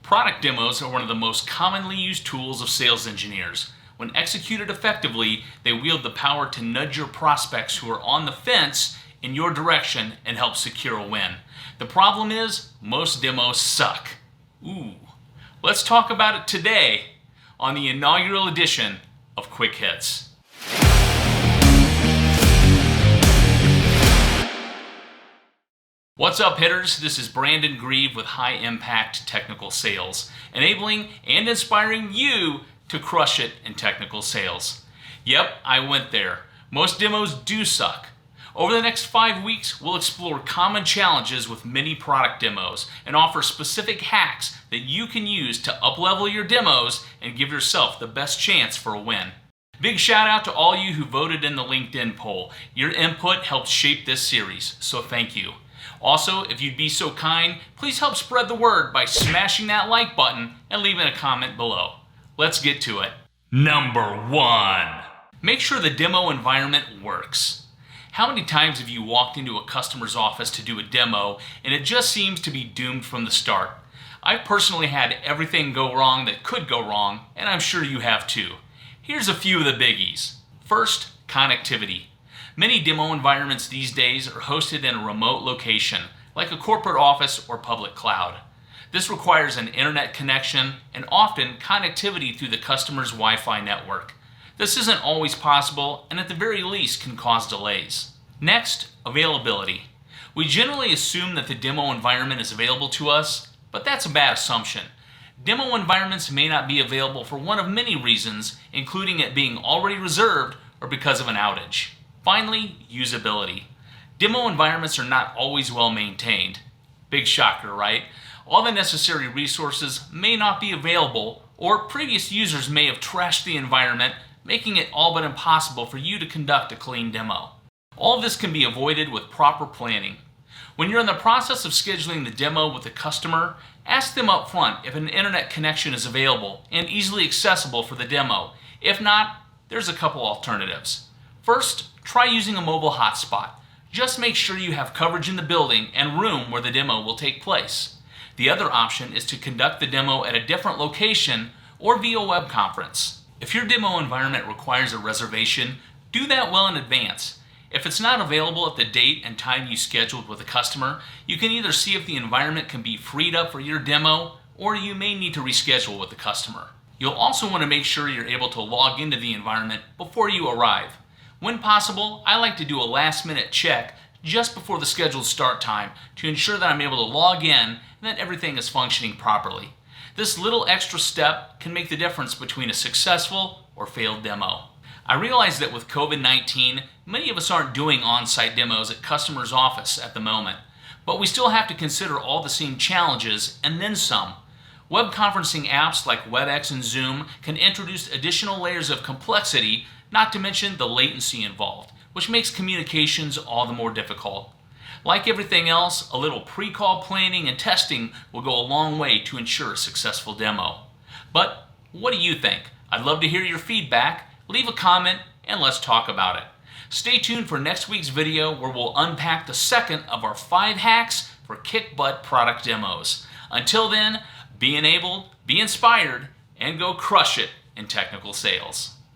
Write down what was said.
Product demos are one of the most commonly used tools of sales engineers. When executed effectively, they wield the power to nudge your prospects who are on the fence in your direction and help secure a win. The problem is, most demos suck. Let's talk about it today on the inaugural edition of Quick Hits. What's up, hitters? This is Brandon Grieve with High Impact Technical Sales, enabling and inspiring you to crush it in technical sales. Yep, I went there. Most demos do suck. Over the next 5 weeks, we'll explore common challenges with many product demos and offer specific hacks that you can use to up-level your demos and give yourself the best chance for a win. Big shout out to all you who voted in the LinkedIn poll. Your input helped shape this series, so thank you. Also, if you'd be so kind, please help spread the word by smashing that like button and leaving a comment below. Let's get to it. Number 1. Make sure the demo environment works. How many times have you walked into a customer's office to do a demo and it just seems to be doomed from the start? I've personally had everything go wrong that could go wrong, and I'm sure you have too. Here's a few of the biggies. First, connectivity. Many demo environments these days are hosted in a remote location, like a corporate office or public cloud. This requires an internet connection and often connectivity through the customer's Wi-Fi network. This isn't always possible and at the very least can cause delays. Next, availability. We generally assume that the demo environment is available to us, but that's a bad assumption. Demo environments may not be available for one of many reasons, including it being already reserved or because of an outage. Finally, usability. Demo environments are not always well maintained. Big shocker, right? All the necessary resources may not be available, or previous users may have trashed the environment, making it all but impossible for you to conduct a clean demo. All of this can be avoided with proper planning. When you're in the process of scheduling the demo with the customer, ask them up front if an internet connection is available and easily accessible for the demo. If not, there's a couple alternatives. First, try using a mobile hotspot. Just make sure you have coverage in the building and room where the demo will take place. The other option is to conduct the demo at a different location or via web conference. If your demo environment requires a reservation, do that well in advance. If it's not available at the date and time you scheduled with the customer, you can either see if the environment can be freed up for your demo, or you may need to reschedule with the customer. You'll also want to make sure you're able to log into the environment before you arrive. When possible, I like to do a last-minute check just before the scheduled start time to ensure that I'm able to log in and that everything is functioning properly. This little extra step can make the difference between a successful or failed demo. I realize that with COVID-19, many of us aren't doing on-site demos at customers' office at the moment, but we still have to consider all the same challenges and then some. Web conferencing apps like WebEx and Zoom can introduce additional layers of complexity, not to mention the latency involved, which makes communications all the more difficult. Like everything else, a little pre-call planning and testing will go a long way to ensure a successful demo. But what do you think? I'd love to hear your feedback. Leave a comment and let's talk about it. Stay tuned for next week's video where we'll unpack the second of our 5 hacks for kick-butt product demos. Until then, be enabled, be inspired, and go crush it in technical sales.